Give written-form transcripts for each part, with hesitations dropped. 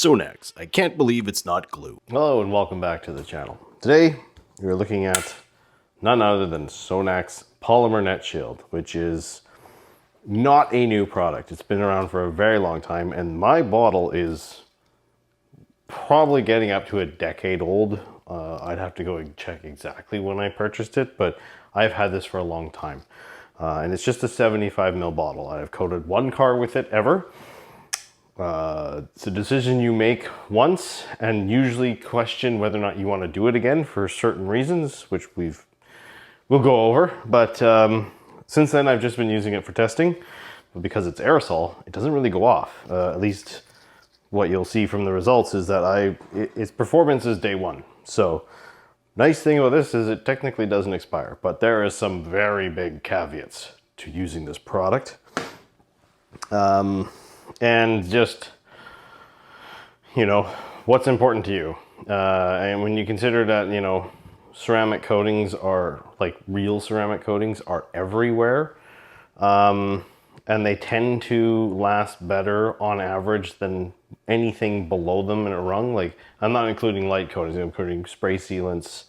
Sonax, I can't believe it's not glue. Hello and welcome back to the channel. Today we're looking at none other than Sonax Polymer Net Shield, which is not a new product. It's been around for a very long time, and my bottle is probably getting up to a decade old. I'd have to go and check exactly when I purchased it, but I've had this for a long time. And it's just a 75 ml bottle. I've coated one car with it ever. It's a decision you make once and usually question whether or not you want to do it again for certain reasons, which we'll go over. But since then, I've just been using it for testing. But because it's aerosol, it doesn't really go off. At least what you'll see from the results is that its performance is day one. So nice thing about this is it technically doesn't expire, but there is some very big caveats to using this product. And just, you know, what's important to you. And when you consider that, you know, ceramic coatings are, like real ceramic coatings are everywhere. And they tend to last better on average than anything below them in a rung. Like, I'm not including light coatings, I'm including spray sealants,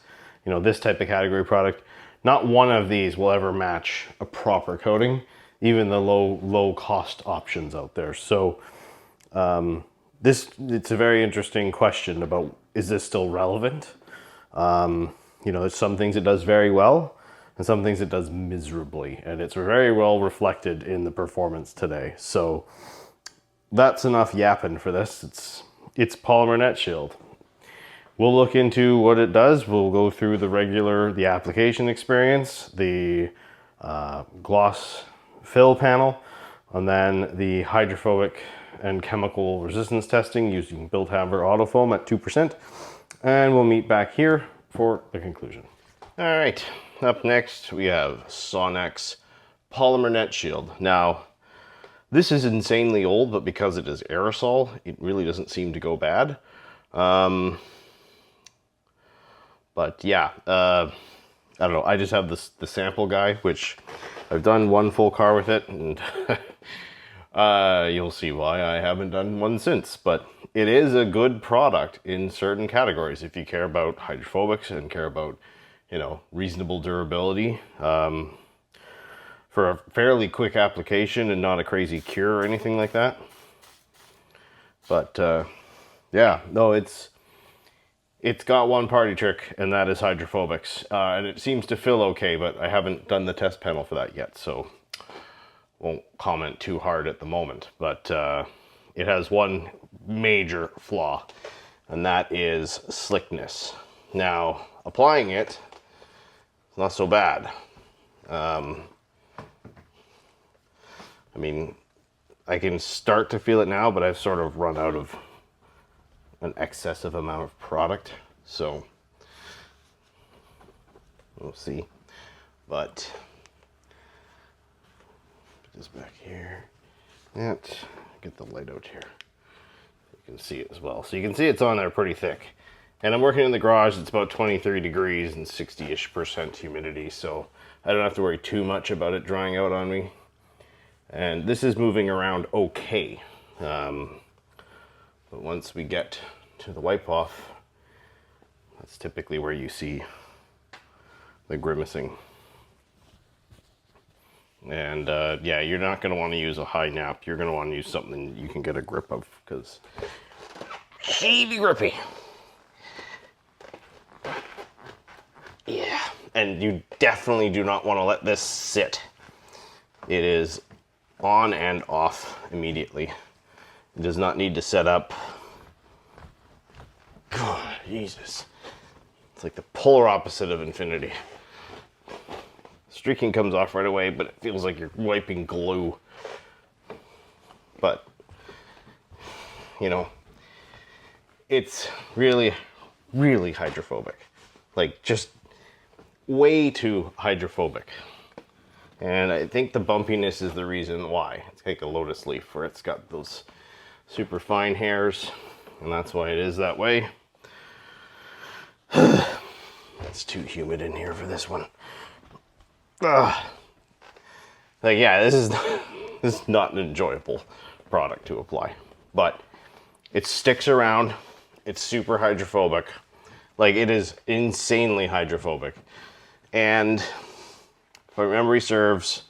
you know, this type of category product. Not one of these will ever match a proper coating, even the low cost options out there. So it's a very interesting question about, is this still relevant? You know, there's some things it does very well and some things it does miserably, and it's very well reflected in the performance today. So that's enough yapping for this. It's Polymer Net Shield. We'll look into what it does. We'll go through the application experience, the gloss fill panel, and then the hydrophobic and chemical resistance testing using Bilthaver Autofoam at 2%. And we'll meet back here for the conclusion. All right, up next we have Sonax Polymer Net Shield. Now, this is insanely old, but because it is aerosol, it really doesn't seem to go bad. But yeah, I don't know, I just have the sample guy, which I've done one full car with it, and you'll see why I haven't done one since. But it is a good product in certain categories if you care about hydrophobics and care about, you know, reasonable durability. For a fairly quick application and not a crazy cure or anything like that. But yeah, no, it's got one party trick, and that is hydrophobics. And it seems to fill okay, but I haven't done the test panel for that yet, so won't comment too hard at the moment. But it has one major flaw, and that is slickness. Now, applying it, it's not so bad. I mean, I can start to feel it now, but I've sort of run out of an excessive amount of product, so we'll see. But put this back here. Get the light out here. You can see it as well. So you can see it's on there pretty thick. And I'm working in the garage. It's about 23 degrees and 60-ish% humidity, so I don't have to worry too much about it drying out on me. And this is moving around okay. But once we get to the wipe off, that's typically where you see the grimacing. And yeah, you're not going to want to use a high nap. You're going to want to use something you can get a grip of, because heavy grippy. Yeah, and you definitely do not want to let this sit. It is on and off immediately. It does not need to set up. God, Jesus. It's like the polar opposite of infinity. Streaking comes off right away, but it feels like you're wiping glue. But, you know, it's really, really hydrophobic. Like, just way too hydrophobic. And I think the bumpiness is the reason why. It's like a lotus leaf where it's got those super fine hairs, and that's why it is that way. It's too humid in here for this one. Like, yeah, this is not an enjoyable product to apply, but It sticks around. It's super hydrophobic. Like, it is insanely hydrophobic. And if my memory serves,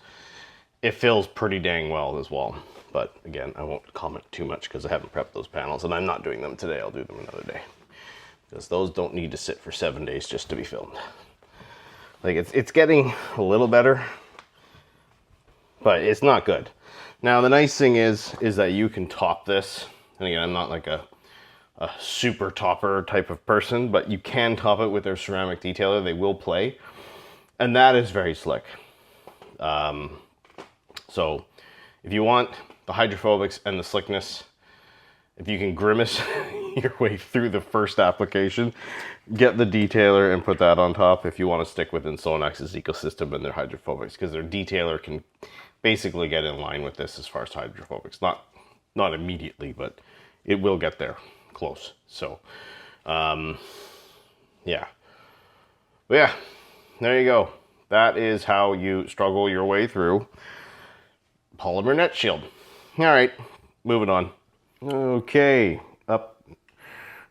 it fills pretty dang well as well. But again, I won't comment too much because I haven't prepped those panels, and I'm not doing them today. I'll do them another day, because those don't need to sit for 7 days just to be filmed. Like, it's getting a little better, but it's not good. Now, the nice thing is that you can top this. And again, I'm not like a super topper type of person, but you can top it with their ceramic detailer. They will play. And that is very slick. So if you want the hydrophobics and the slickness, if you can grimace your way through the first application, get the detailer and put that on top if you want to stick within Sonax's ecosystem and their hydrophobics, because their detailer can basically get in line with this as far as hydrophobics. Not immediately, but it will get there close. So, yeah. But yeah, there you go. That is how you struggle your way through Polymer Net Shield. All right, moving on. Okay, up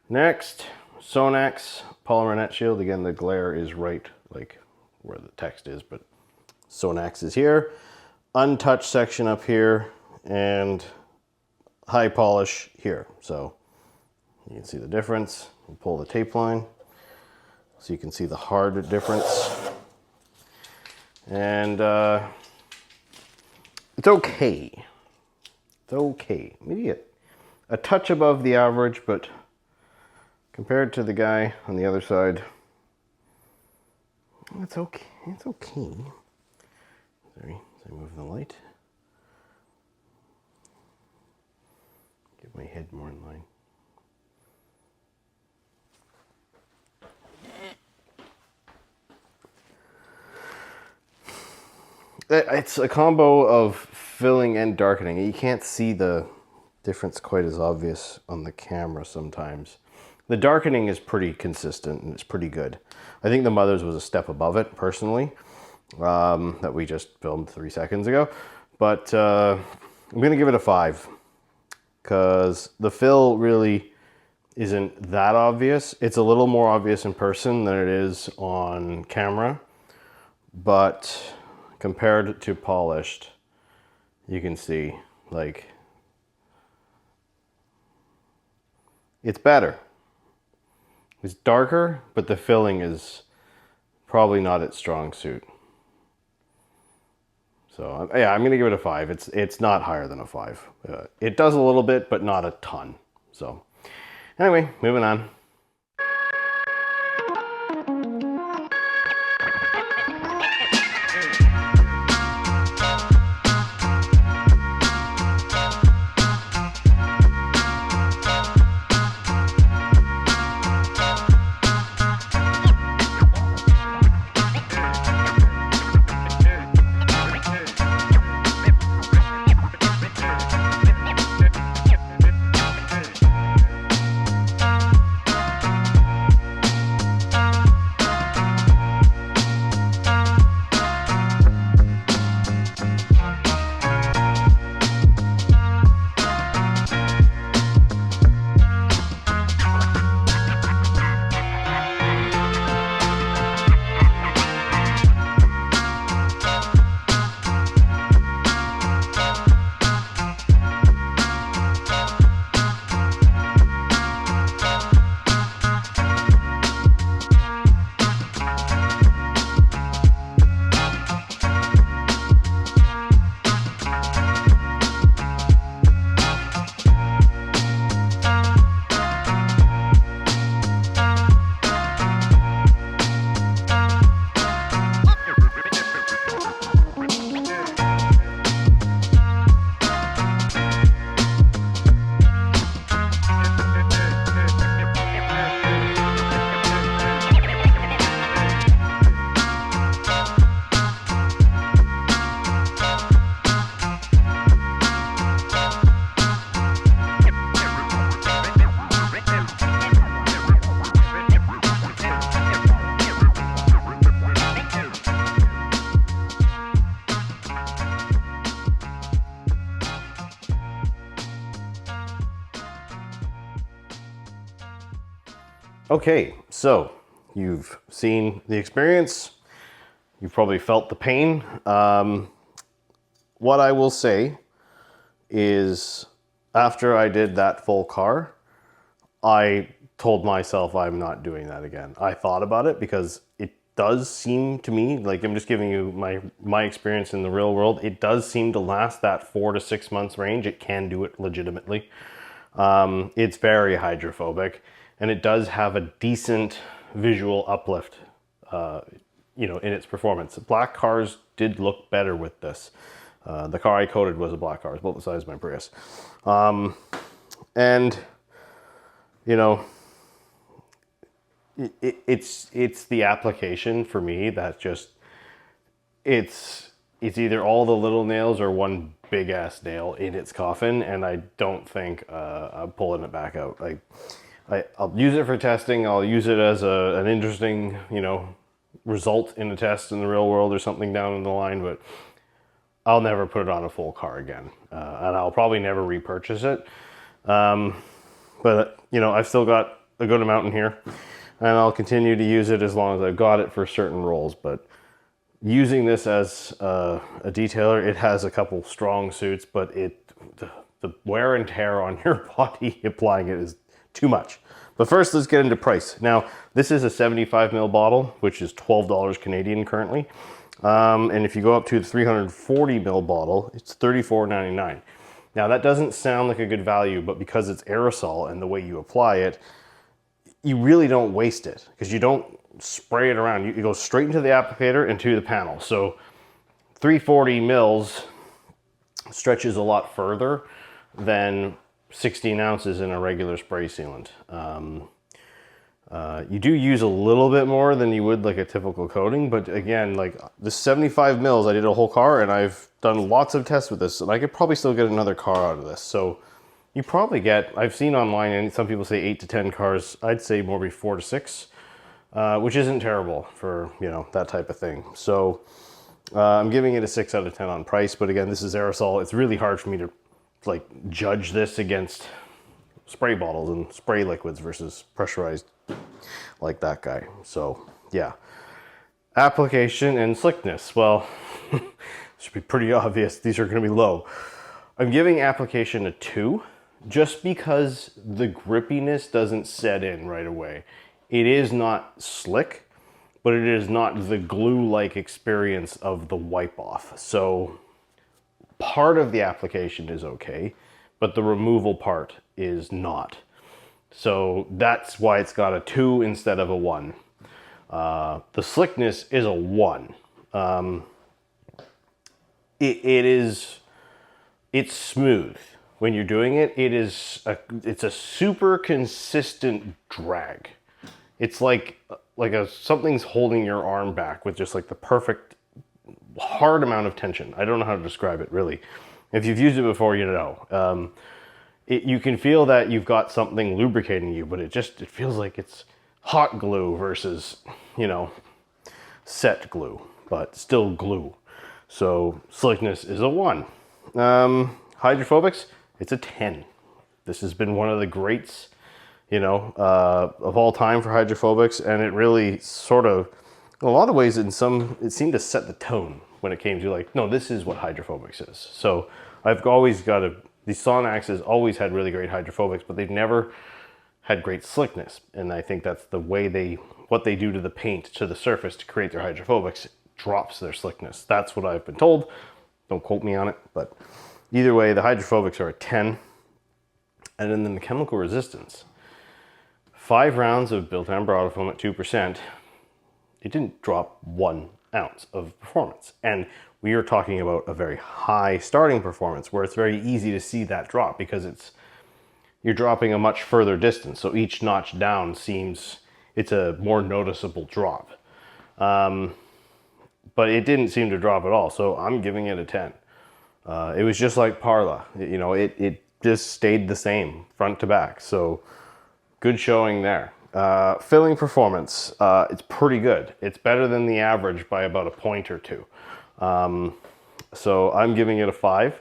next, Sonax Polymer Net Shield. Again, the glare is right like where the text is, but Sonax is here. Untouched section up here, and high polish here. So you can see the difference. We'll pull the tape line so you can see the hard difference. And it's okay. It's okay. Maybe a touch above the average, but compared to the guy on the other side, it's okay. It's okay. Sorry, as I move the light. Get my head more in line. It's a combo of filling and darkening. You can't see the difference quite as obvious on the camera sometimes. The darkening is pretty consistent and it's pretty good. I think the Mother's was a step above it, personally, that we just filmed 3 seconds ago. But I'm going to give it a 5, because the fill really isn't that obvious. It's a little more obvious in person than it is on camera, but compared to polished, you can see, like, it's better. It's darker, but the filling is probably not its strong suit. So yeah, I'm gonna give it a 5. It's not higher than a 5. It does a little bit, but not a ton. So anyway, moving on. Okay, so you've seen the experience. You've probably felt the pain. What I will say is after I did that full car, I told myself I'm not doing that again. I thought about it because it does seem to me, like I'm just giving you my experience in the real world, it does seem to last that 4 to 6 months range. It can do it legitimately. It's very hydrophobic, and it does have a decent visual uplift, you know, in its performance. Black cars did look better with this. The car I coated was a black car, it's about the size of my Prius. And you know, it's the application for me that just, it's either all the little nails or one big ass nail in its coffin, and I don't think I'm pulling it back out. Like, I'll use it for testing. I'll use it as an interesting, you know, result in a test in the real world or something down the line, but I'll never put it on a full car again, and I'll probably never repurchase it. But you know, I've still got a good amount in here, and I'll continue to use it as long as I've got it for certain roles. But using this as a detailer, it has a couple strong suits, but the wear and tear on your body applying it is too much. But first, let's get into price. Now, this is a 75 ml bottle, which is $12 Canadian currently. And if you go up to the 340 ml bottle, it's $34.99. Now, that doesn't sound like a good value, but because it's aerosol and the way you apply it, you really don't waste it because you don't spray it around. You go straight into the applicator and to the panel. So 340 mils stretches a lot further than 16 ounces in a regular spray sealant. You do use a little bit more than you would like a typical coating, but again, like the 75 mils, I did a whole car and I've done lots of tests with this, and I could probably still get another car out of this. So you probably get, I've seen online, and some people say 8 to 10 cars. I'd say more be 4 to 6, which isn't terrible for, you know, that type of thing. So I'm giving it a 6 out of 10 on price, but again, this is aerosol. It's really hard for me to like judge this against spray bottles and spray liquids versus pressurized like that guy. So yeah, application and slickness, well, it should be pretty obvious these are going to be low. I'm giving application a 2 just because the grippiness doesn't set in right away. It is not slick, but it is not the glue-like experience of the wipe off. So part of the application is okay, but the removal part is not. So that's why it's got a 2 instead of a 1. The slickness is a 1. It's smooth when you're doing it. It's a super consistent drag. It's like something's holding your arm back with just like the perfect hard amount of tension. I don't know how to describe it really. If you've used it before, you know. You can feel that you've got something lubricating you, but it feels like it's hot glue versus, you know, set glue, but still glue. So slickness is a 1. Hydrophobics, it's a 10. This has been one of the greats, you know, of all time for hydrophobics, and it really sort of, in a lot of ways, it seemed to set the tone when it came to like, no, this is what hydrophobics is. So I've always got to, these Sonax has always had really great hydrophobics, but they've never had great slickness. And I think that's the way what they do to the paint, to the surface to create their hydrophobics, drops their slickness. That's what I've been told. Don't quote me on it, but either way, the hydrophobics are a 10. And then the chemical resistance. 5 rounds of built amber foam at 2%, it didn't drop 1 ounce of performance. And we are talking about a very high starting performance where it's very easy to see that drop because you're dropping a much further distance. So each notch down it's a more noticeable drop. But it didn't seem to drop at all. So I'm giving it a 10. It was just like Parla. You know, it just stayed the same front to back. So good showing there. Filling performance, it's pretty good. It's better than the average by about a point or 2. So I'm giving it a 5.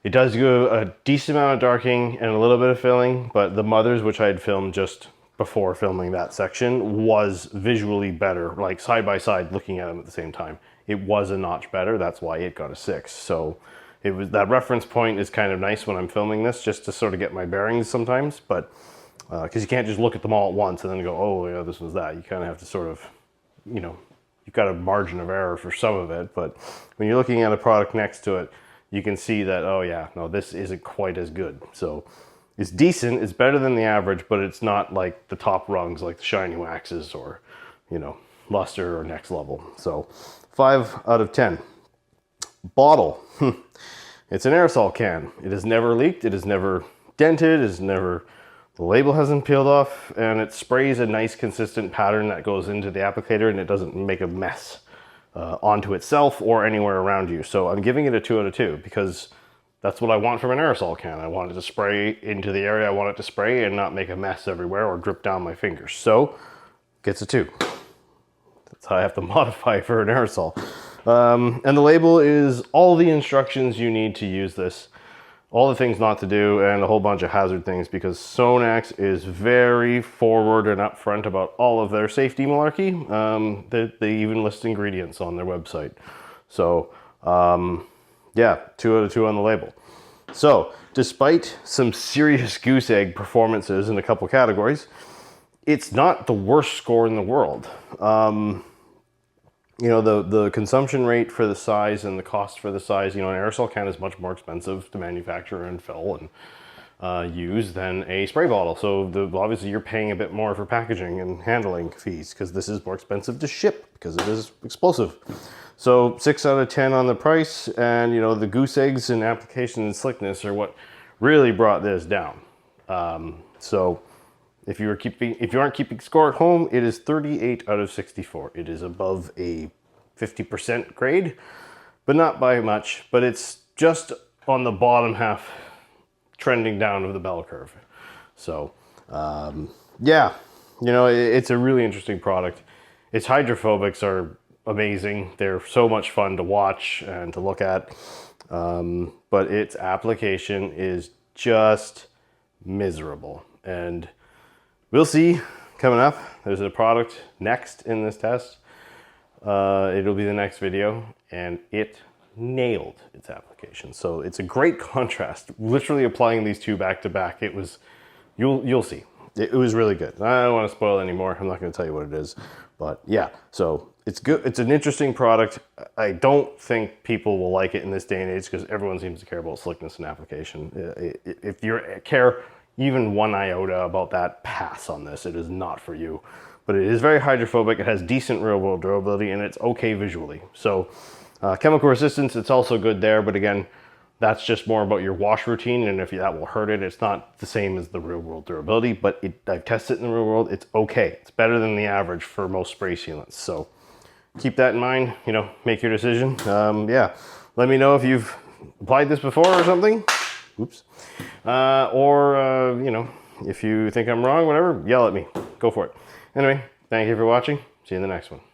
It does go a decent amount of darking and a little bit of filling, but the mothers, which I had filmed, just before filming that section was visually better, like side by side looking at them at the same time. It was a notch better, that's why it got a 6. So it was, that reference point is kind of nice when I'm filming this, just to sort of get my bearings sometimes, but because you can't just look at them all at once and then go, oh yeah, this was that. You kind of have to sort of, you know, you've got a margin of error for some of it, but when you're looking at a product next to it, you can see that, oh yeah, no, this isn't quite as good. So it's decent, it's better than the average, but it's not like the top rungs like the shiny waxes or, you know, luster or next level. So 5 out of 10. Bottle. It's an aerosol can. It has never leaked, it has never dented, it's never, the label hasn't peeled off, and it sprays a nice consistent pattern that goes into the applicator and it doesn't make a mess onto itself or anywhere around you. So I'm giving it a 2 out of 2 because that's what I want from an aerosol can. I want it to spray into the area I want it to spray and not make a mess everywhere or drip down my fingers. So gets a 2. That's how I have to modify for an aerosol. And the label is all the instructions you need to use this, all the things not to do, and a whole bunch of hazard things, because Sonax is very forward and upfront about all of their safety malarkey. They even list ingredients on their website. So yeah, 2 out of 2 on the label. So despite some serious goose egg performances in a couple categories, it's not the worst score in the world. You know, the consumption rate for the size and the cost for the size, you know, an aerosol can is much more expensive to manufacture and fill and use than a spray bottle. So obviously you're paying a bit more for packaging and handling fees because this is more expensive to ship because it is explosive. So 6 out of 10 on the price, and you know, the goose eggs and application and slickness are what really brought this down. So if you aren't keeping score at home, it is 38 out of 64. It is above a 50% grade, but not by much, but it's just on the bottom half trending down of the bell curve. So yeah, you know, it's a really interesting product. Its hydrophobics are amazing. They're so much fun to watch and to look at, but its application is just miserable. And we'll see coming up. There's a product next in this test. It'll be the next video, and it nailed its application. So it's a great contrast. Literally applying these two back to back, it was, you'll see. It was really good. I don't want to spoil it anymore. I'm not going to tell you what it is, but yeah. So it's good. It's an interesting product. I don't think people will like it in this day and age because everyone seems to care about slickness and application. If you care even one iota about that, pass on this. It is not for you, but it is very hydrophobic. It has decent real world durability, and it's okay visually. So chemical resistance, it's also good there, but again, that's just more about your wash routine, and if that will hurt it, it's not the same as the real world durability, but I've tested it in the real world. It's okay. It's better than the average for most spray sealants. So keep that in mind, you know, make your decision. Yeah, let me know if you've applied this before or something. Oops. You know, if you think I'm wrong, whatever, yell at me. Go for it. Anyway, thank you for watching. See you in the next one.